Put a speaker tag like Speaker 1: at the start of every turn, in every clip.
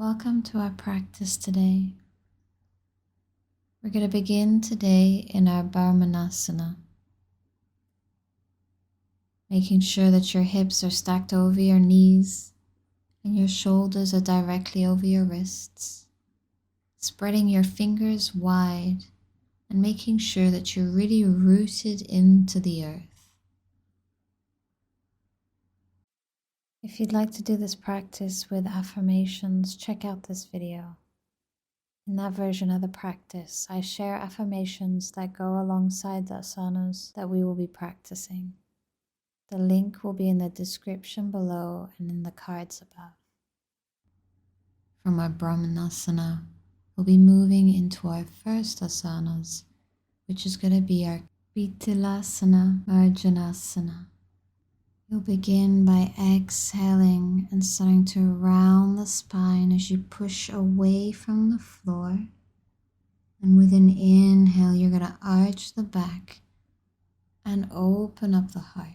Speaker 1: Welcome to our practice today. We're going to begin today in our Brahmanasana, making sure that your hips are stacked over your knees and your shoulders are directly over your wrists, spreading your fingers wide and making sure that you're really rooted into the earth. If you'd like to do this practice with affirmations, check out this video. In that version of the practice, I share affirmations that go alongside the asanas that we will be practicing. The link will be in the description below and in the cards above. From our Brahmanasana, we'll be moving into our first asanas, which is going to be our Vitilasana Marjanasana. You'll begin by exhaling and starting to round the spine as you push away from the floor. And with an inhale, you're going to arch the back and open up the heart.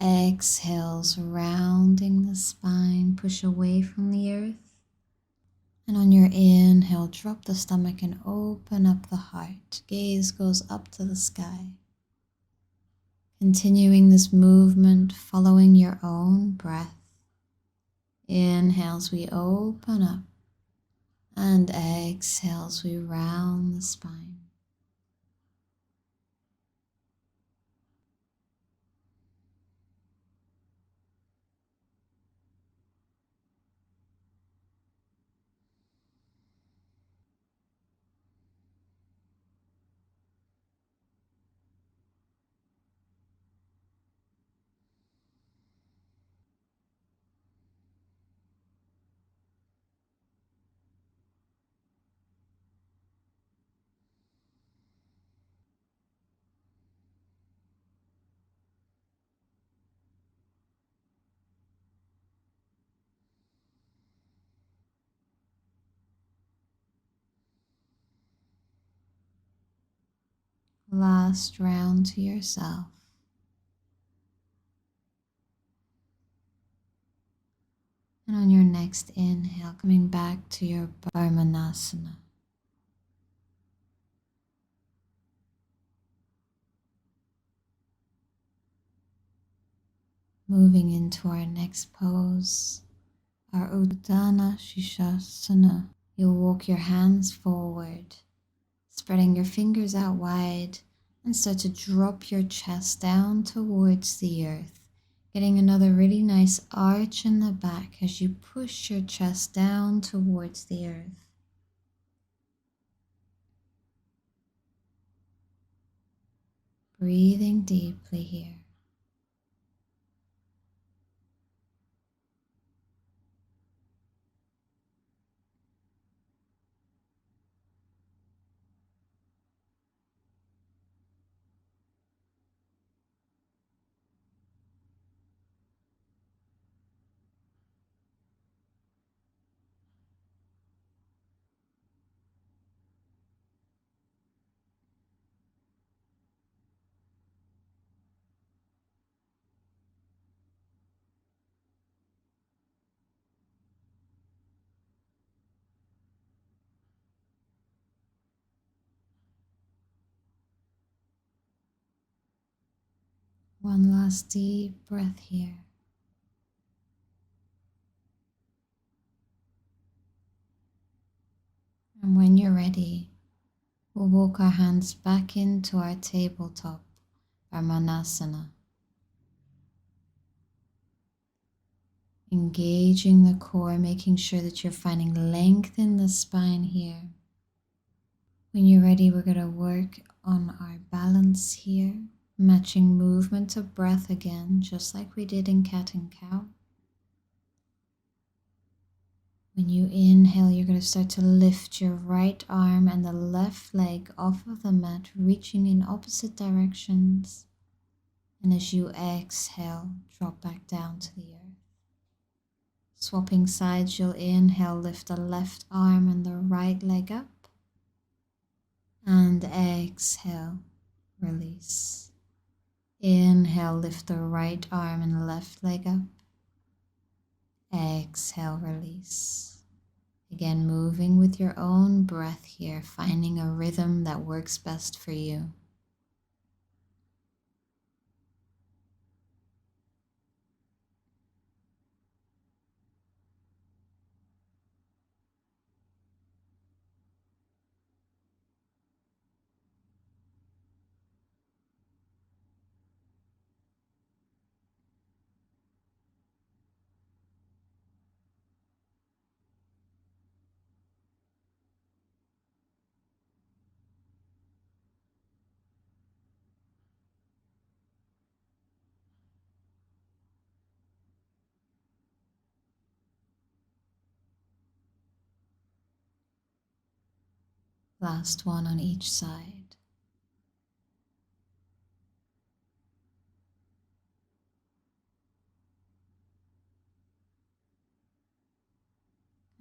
Speaker 1: Exhales, rounding the spine, push away from the earth. And on your inhale, drop the stomach and open up the heart. Gaze goes up to the sky. Continuing this movement, following your own breath. Inhales, we open up, and exhales, we round the spine. Last round to yourself. And on your next inhale, coming back to your Brahmanasana. Moving into our next pose, our Uddiyana Shishasana. You'll walk your hands forward, spreading your fingers out wide, and start to drop your chest down towards the earth, getting another really nice arch in the back as you push your chest down towards the earth. Breathing deeply here. One last deep breath here. And when you're ready, we'll walk our hands back into our tabletop, Brahmanasana. Engaging the core, making sure that you're finding length in the spine here. When you're ready, we're going to work on our balance here, matching movement of breath again, just like we did in cat and cow. When you inhale, you're going to start to lift your right arm and the left leg off of the mat, reaching in opposite directions. And as you exhale, drop back down to the earth. Swapping sides, you'll inhale, lift the left arm and the right leg up. And exhale, release. Inhale, lift the right arm and left leg up. Exhale, release. Again, moving with your own breath here, finding a rhythm that works best for you. Last one on each side.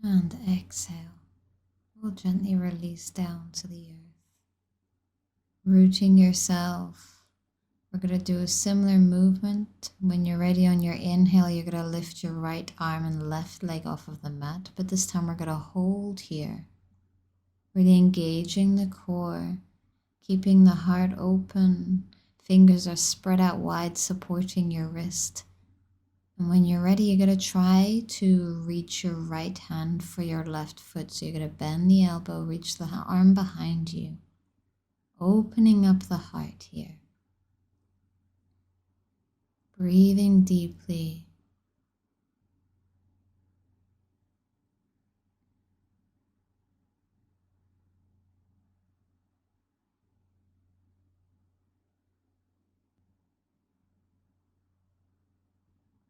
Speaker 1: And exhale. We'll gently release down to the earth. Rooting yourself. We're going to do a similar movement. When you're ready on your inhale, you're going to lift your right arm and left leg off of the mat. But this time we're going to hold here. Really engaging the core, keeping the heart open. Fingers are spread out wide, supporting your wrist. And when you're ready, you're going to try to reach your right hand for your left foot. So you're going to bend the elbow, reach the arm behind you, opening up the heart here. Breathing deeply.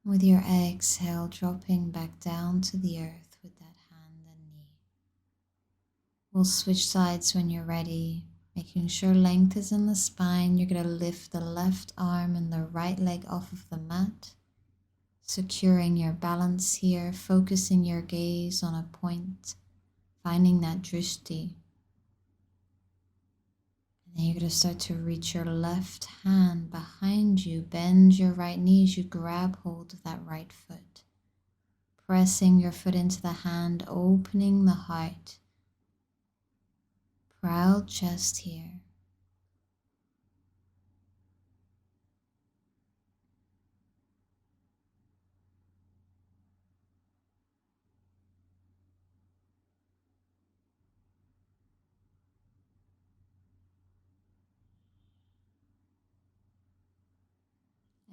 Speaker 1: With your exhale, dropping back down to the earth with that hand and knee. We'll switch sides when you're ready, making sure length is in the spine. You're going to lift the left arm and the right leg off of the mat, securing your balance here, focusing your gaze on a point, finding that drishti. And then you're going to start to reach your left hand behind you, bend your right knee as you grab hold of that right foot. Pressing your foot into the hand, opening the heart. Proud chest here.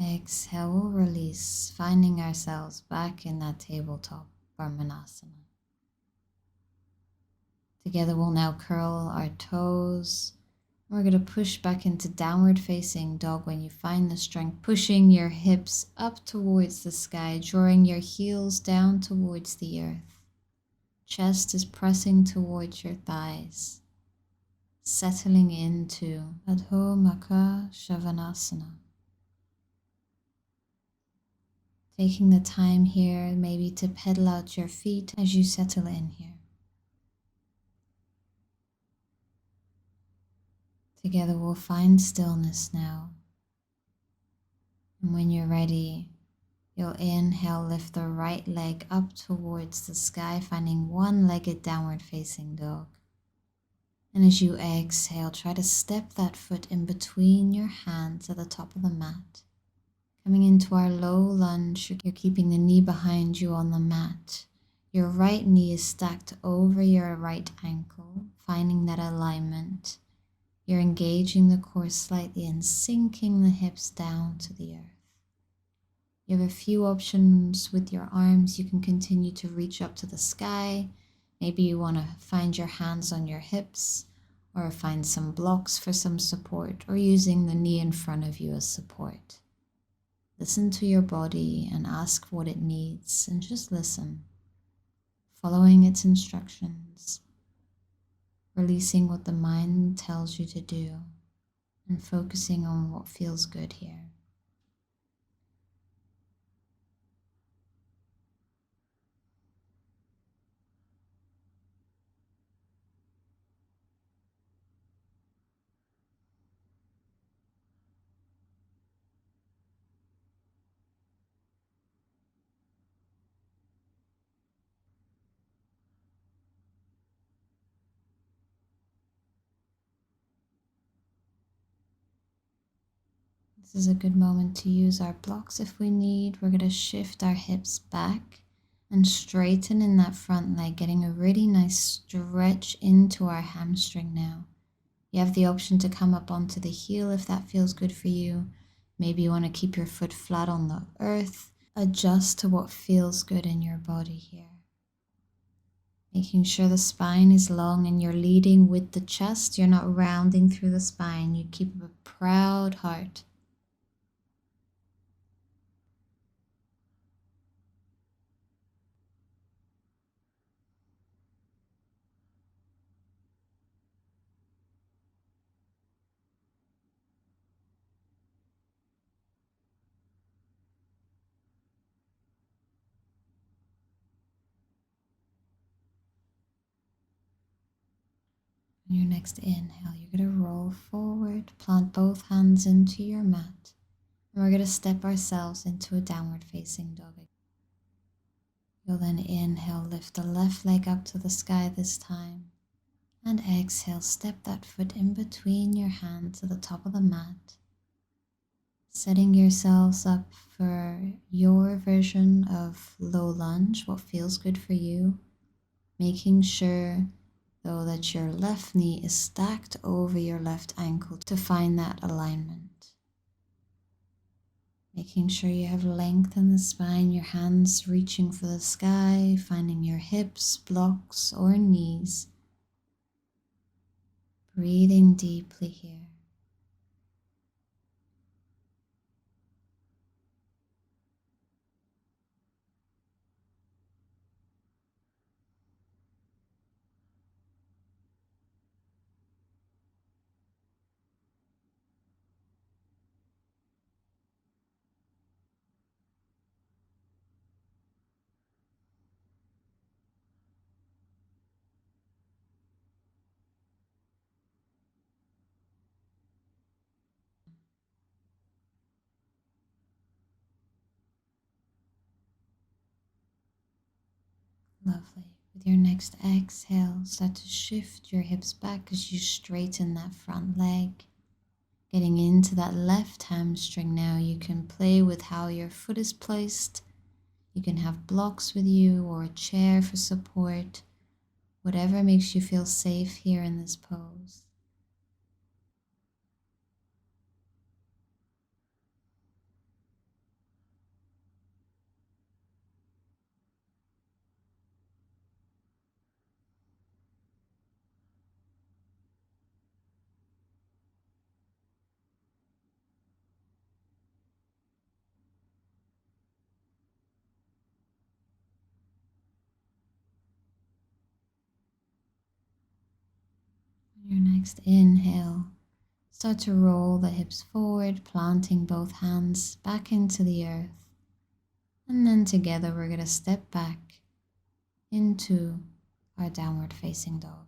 Speaker 1: Exhale, we'll release, finding ourselves back in that tabletop Brahmanasana. Together we'll now curl our toes. We're going to push back into downward facing dog when you find the strength, pushing your hips up towards the sky, drawing your heels down towards the earth. Chest is pressing towards your thighs, settling into Adho Mukha Shavasana. Taking the time here maybe to pedal out your feet as you settle in here. Together we'll find stillness now. And when you're ready, you'll inhale, lift the right leg up towards the sky, finding one-legged downward facing dog. And as you exhale, try to step that foot in between your hands at the top of the mat. Coming into our low lunge, you're keeping the knee behind you on the mat. Your right knee is stacked over your right ankle, finding that alignment. You're engaging the core slightly and sinking the hips down to the earth. You have a few options with your arms. You can continue to reach up to the sky. Maybe you want to find your hands on your hips, or find some blocks for some support, or using the knee in front of you as support. Listen to your body and ask what it needs, and just listen, following its instructions, releasing what the mind tells you to do, and focusing on what feels good here. This is a good moment to use our blocks if we need. We're going to shift our hips back and straighten in that front leg, getting a really nice stretch into our hamstring now. You have the option to come up onto the heel if that feels good for you. Maybe you want to keep your foot flat on the earth. Adjust to what feels good in your body here. Making sure the spine is long and you're leading with the chest. You're not rounding through the spine. You keep a proud heart. On your next inhale, you're going to roll forward, plant both hands into your mat, and we're going to step ourselves into a downward facing dog. You'll then inhale, lift the left leg up to the sky this time, and exhale, step that foot in between your hands to the top of the mat, setting yourselves up for your version of low lunge, what feels good for you, making sure though that your left knee is stacked over your left ankle to find that alignment. Making sure you have length in the spine, your hands reaching for the sky, finding your hips, blocks, or knees. Breathing deeply here. Lovely. With your next exhale, start to shift your hips back as you straighten that front leg. Getting into that left hamstring now, you can play with how your foot is placed. You can have blocks with you or a chair for support. Whatever makes you feel safe here in this pose. On your next inhale, start to roll the hips forward, planting both hands back into the earth. And then together we're going to step back into our downward facing dog.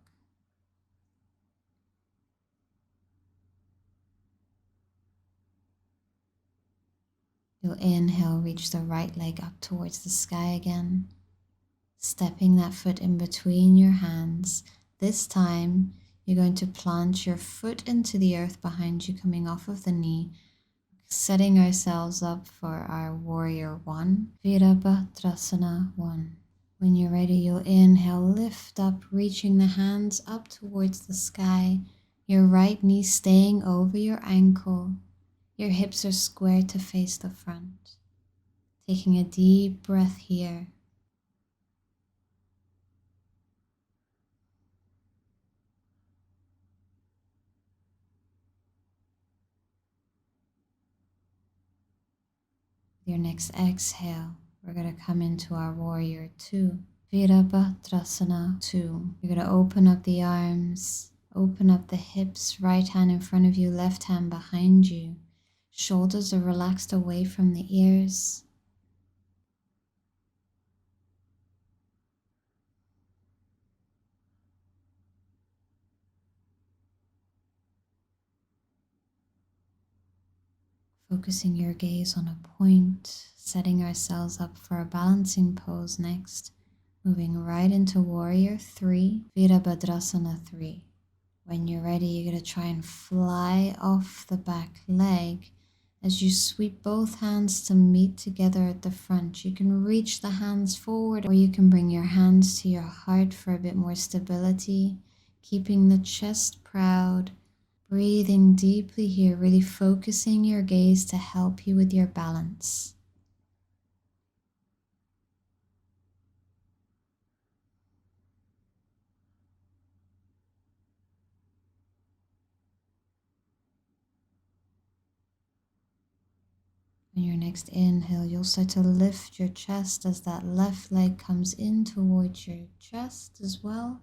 Speaker 1: You'll inhale, reach the right leg up towards the sky again, stepping that foot in between your hands. This time, you're going to plant your foot into the earth behind you, coming off of the knee, setting ourselves up for our warrior one, Virabhadrasana 1. When you're ready, you'll inhale, lift up, reaching the hands up towards the sky, your right knee staying over your ankle. Your hips are square to face the front. Taking a deep breath here. With your next exhale, we're going to come into our warrior 2, Virabhadrasana 2. You're going to open up the arms, open up the hips, right hand in front of you, left hand behind you. Shoulders are relaxed away from the ears. Focusing your gaze on a point, setting ourselves up for a balancing pose next. Moving right into Warrior 3, Virabhadrasana 3. When you're ready, you're going to try and fly off the back leg As you sweep both hands to meet together at the front, you can reach the hands forward, or you can bring your hands to your heart for a bit more stability, keeping the chest proud, breathing deeply here, really focusing your gaze to help you with your balance. On your next inhale, you'll start to lift your chest as that left leg comes in towards your chest as well.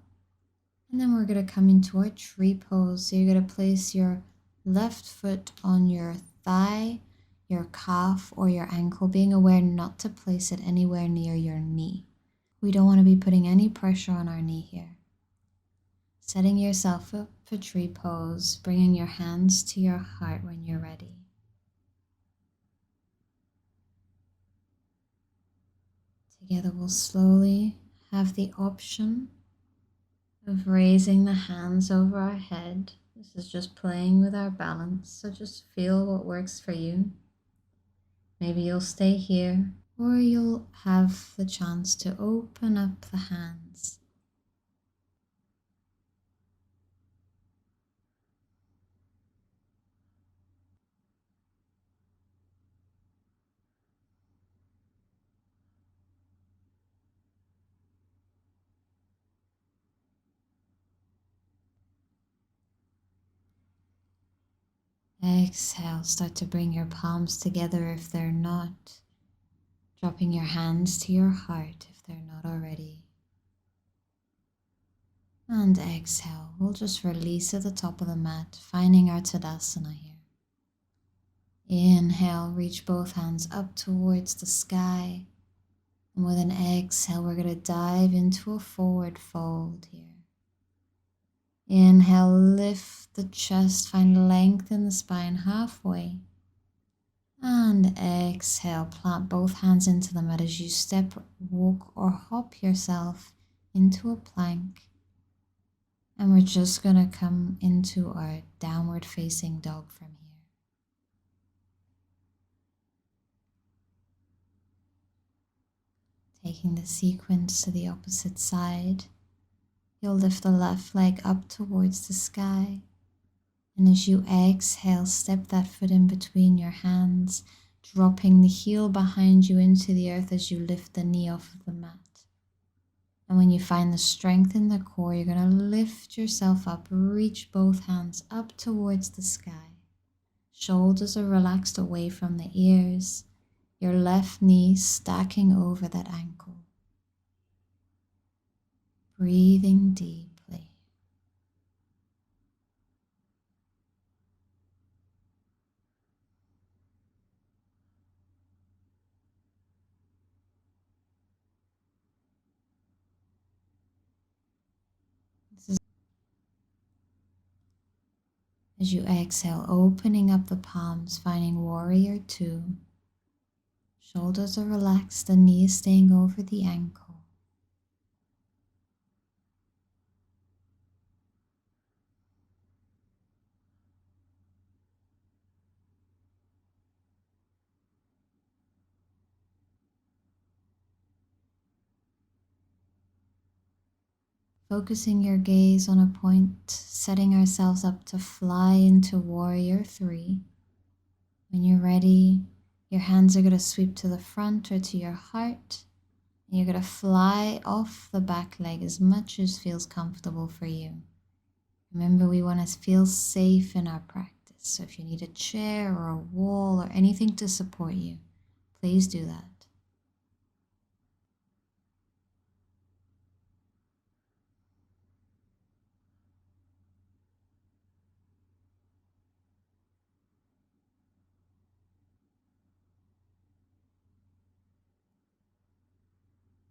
Speaker 1: And then we're going to come into our tree pose. So you're going to place your left foot on your thigh, your calf, or your ankle, being aware not to place it anywhere near your knee. We don't want to be putting any pressure on our knee here. Setting yourself up for tree pose, bringing your hands to your heart when you're ready. Together we'll slowly have the option of raising the hands over our head. This is just playing with our balance, so just feel what works for you. Maybe you'll stay here, or you'll have the chance to open up the hands. Exhale, start to bring your palms together if they're not. Dropping your hands to your heart if they're not already. And exhale, we'll just release at the top of the mat, finding our Tadasana here. Inhale, reach both hands up towards the sky. And with an exhale, we're going to dive into a forward fold here. Inhale, lift the chest, find length in the spine halfway. And exhale, plant both hands into the mat as you step, walk, or hop yourself into a plank. And we're just going to come into our downward facing dog from here. Taking the sequence to the opposite side, you'll lift the left leg up towards the sky. And as you exhale, step that foot in between your hands, dropping the heel behind you into the earth as you lift the knee off of the mat. And when you find the strength in the core, you're going to lift yourself up, reach both hands up towards the sky. Shoulders are relaxed away from the ears, your left knee stacking over that ankle. Breathing deeply. As you exhale, opening up the palms, finding warrior two. Shoulders are relaxed, the knee is staying over the ankle. Focusing your gaze on a point, setting ourselves up to fly into warrior three. When you're ready, your hands are going to sweep to the front or to your heart. And you're going to fly off the back leg as much as feels comfortable for you. Remember, we want to feel safe in our practice. So if you need a chair or a wall or anything to support you, please do that.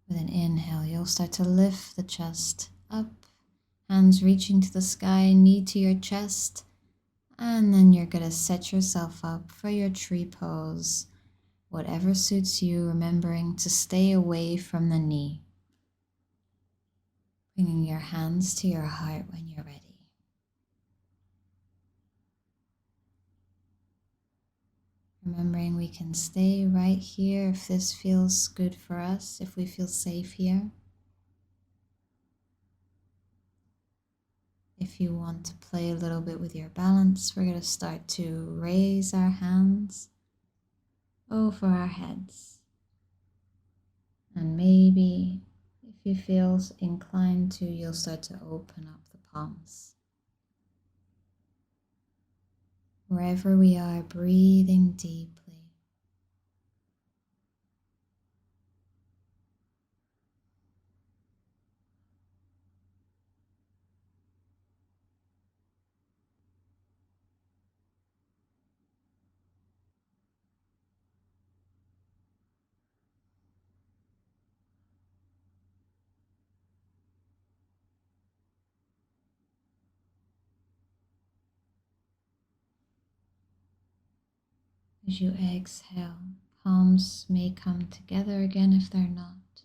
Speaker 1: With an inhale, you'll start to lift the chest up, hands reaching to the sky, knee to your chest, and then you're going to set yourself up for your tree pose, whatever suits you, remembering to stay away from the knee. Bringing your hands to your heart when you're ready. Remembering we can stay right here if this feels good for us, if we feel safe here. If you want to play a little bit with your balance, we're going to start to raise our hands over our heads. And maybe if you feel inclined to, you'll start to open up the palms. Wherever we are, breathing deeply. As you exhale, palms may come together again if they're not.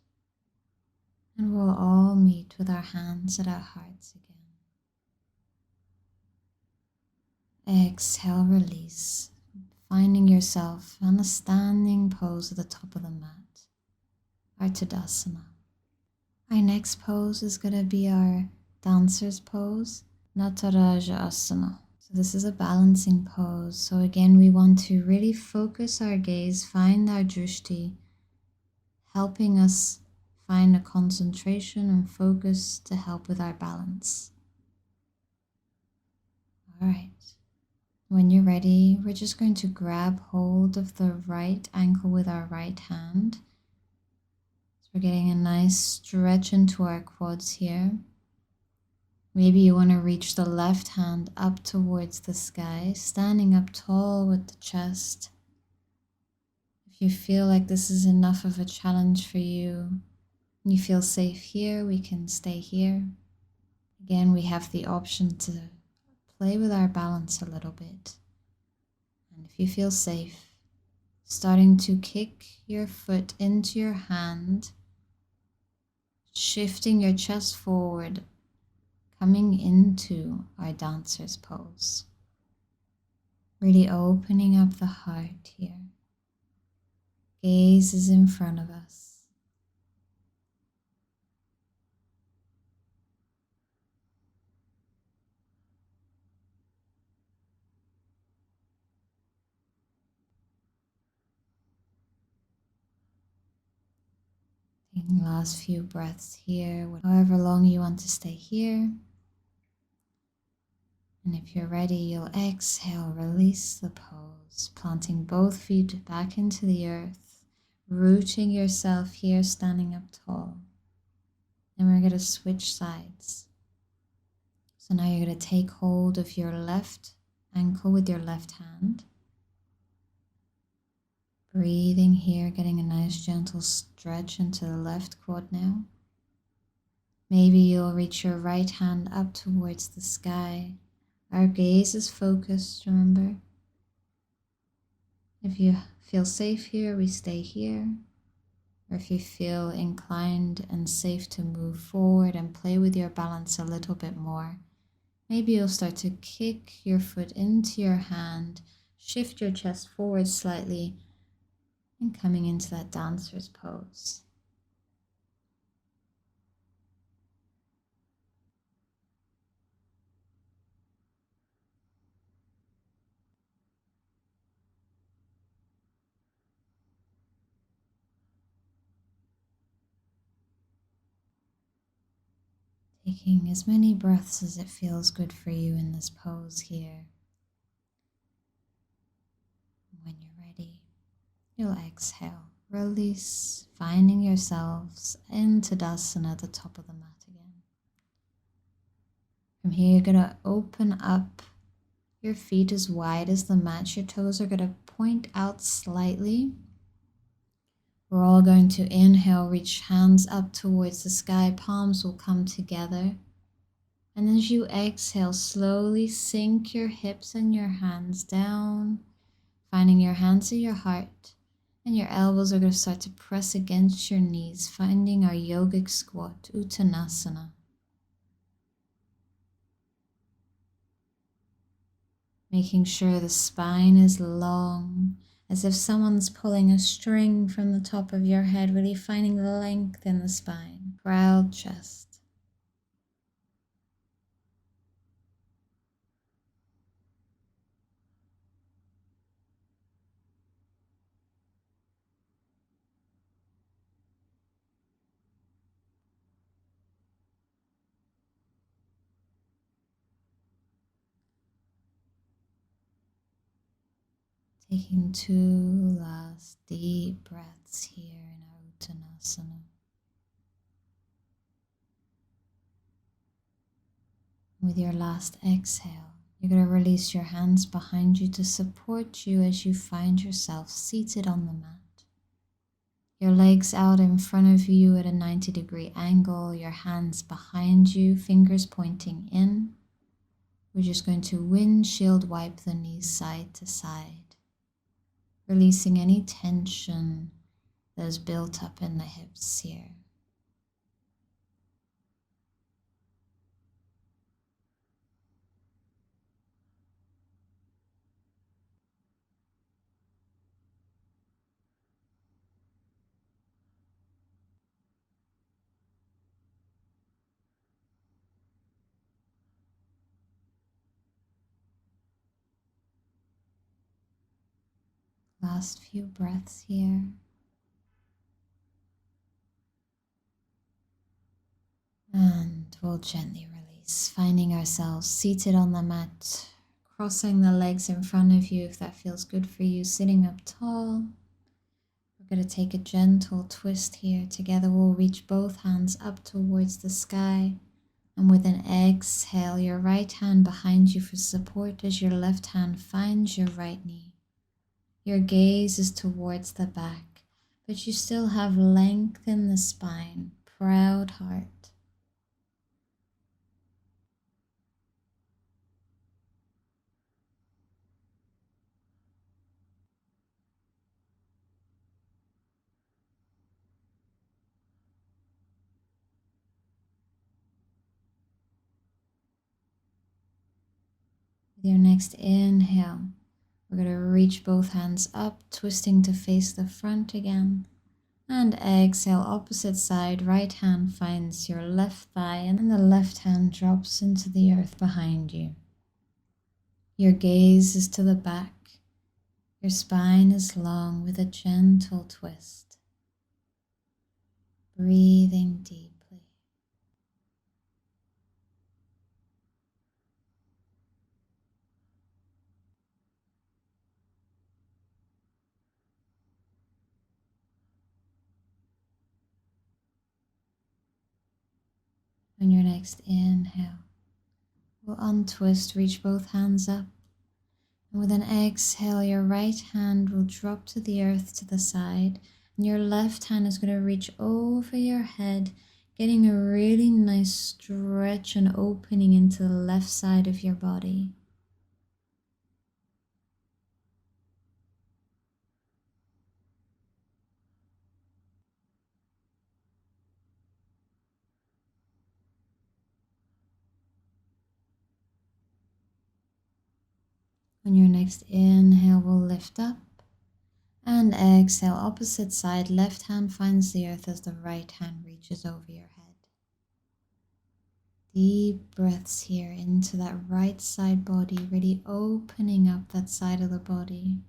Speaker 1: And we'll all meet with our hands at our hearts again. Exhale, release, finding yourself on a standing pose at the top of the mat, our Tadasana. Our next pose is going to be our dancer's pose, Nataraja Asana. So this is a balancing pose. So again, we want to really focus our gaze, find our drishti, helping us find a concentration and focus to help with our balance. All right. When you're ready, we're just going to grab hold of the right ankle with our right hand. So we're getting a nice stretch into our quads here. Maybe you want to reach the left hand up towards the sky, standing up tall with the chest. If you feel like this is enough of a challenge for you, and you feel safe here, we can stay here. Again, we have the option to play with our balance a little bit. And if you feel safe, starting to kick your foot into your hand, shifting your chest forward, coming into our dancer's pose. Really opening up the heart here. Gaze is in front of us. Taking the last few breaths here, however long you want to stay here. And if you're ready, you'll exhale, release the pose, planting both feet back into the earth, rooting yourself here, standing up tall. And we're going to switch sides. So now you're going to take hold of your left ankle with your left hand. Breathing here, getting a nice gentle stretch into the left quad now. Maybe you'll reach your right hand up towards the sky. Our gaze is focused, remember. If you feel safe here, we stay here. Or if you feel inclined and safe to move forward and play with your balance a little bit more, maybe you'll start to kick your foot into your hand, shift your chest forward slightly, and coming into that dancer's pose. Taking as many breaths as it feels good for you in this pose here. When you're ready, you'll exhale, release, finding yourselves in Tadasana at the top of the mat again. From here, you're going to open up your feet as wide as the mat. Your toes are going to point out slightly. We're all going to inhale, reach hands up towards the sky, palms will come together. And as you exhale, slowly sink your hips and your hands down, finding your hands at your heart, and your elbows are going to start to press against your knees, finding our yogic squat, Uttanasana. Making sure the spine is long, as if someone's pulling a string from the top of your head, really finding the length in the spine. Proud chest. Taking 2 last deep breaths here in our Uttanasana. With your last exhale, you're going to release your hands behind you to support you as you find yourself seated on the mat. Your legs out in front of you at a 90-degree angle, your hands behind you, fingers pointing in. We're just going to windshield wipe the knees side to side, releasing any tension that is built up in the hips here. Last few breaths here. And we'll gently release, finding ourselves seated on the mat, crossing the legs in front of you if that feels good for you, sitting up tall. We're going to take a gentle twist here. Together we'll reach both hands up towards the sky. And with an exhale, your right hand behind you for support as your left hand finds your right knee. Your gaze is towards the back, but you still have length in the spine. Proud heart. With your next inhale, we're going to reach both hands up, twisting to face the front again. And exhale, opposite side, right hand finds your left thigh and the left hand drops into the earth behind you. Your gaze is to the back. Your spine is long with a gentle twist. Breathing deeply. On your next inhale, we'll untwist, reach both hands up. And with an exhale, your right hand will drop to the earth to the side. And your left hand is going to reach over your head, getting a really nice stretch and opening into the left side of your body. On your next inhale, we'll lift up. And exhale, opposite side, left hand finds the earth as the right hand reaches over your head. Deep breaths here into that right side body, really opening up that side of the body.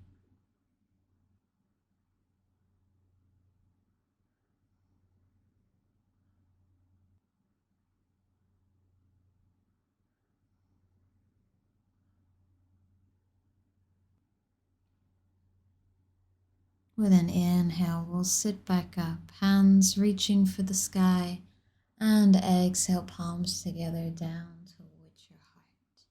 Speaker 1: With an inhale, we'll sit back up, hands reaching for the sky, and exhale, palms together down towards your heart.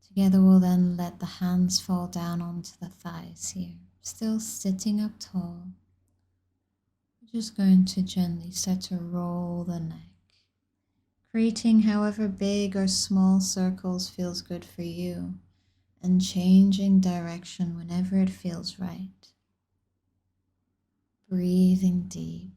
Speaker 1: Together we'll then let the hands fall down onto the thighs here, still sitting up tall. We're just going to gently start to roll the neck, creating however big or small circles feels good for you, and changing direction whenever it feels right. Breathing deeply.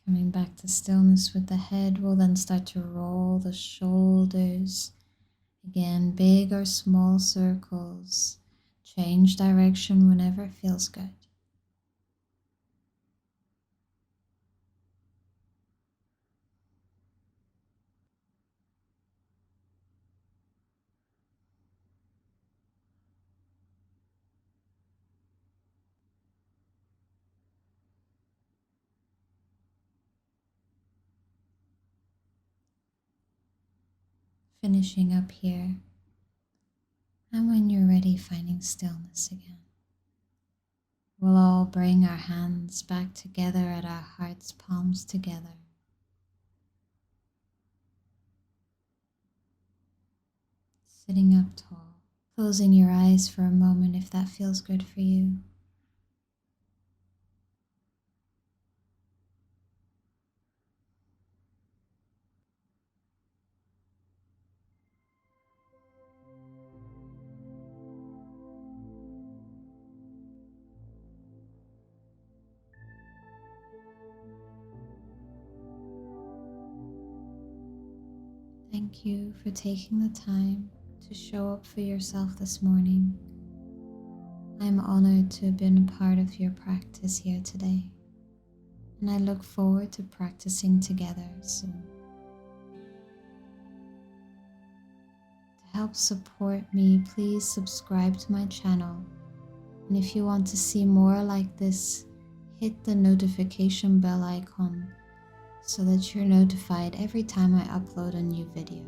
Speaker 1: Coming back to stillness with the head, we'll then start to roll the shoulders. Again, big or small circles. Change direction whenever it feels good. Finishing up here. And when you're ready, finding stillness again. We'll all bring our hands back together at our hearts, palms together. Sitting up tall. Closing your eyes for a moment if that feels good for you. Thank you for taking the time to show up for yourself this morning. I'm honored to have been a part of your practice here today, and I look forward to practicing together soon. To help support me, please subscribe to my channel, and if you want to see more like this, hit the notification bell icon so that you're notified every time I upload a new video.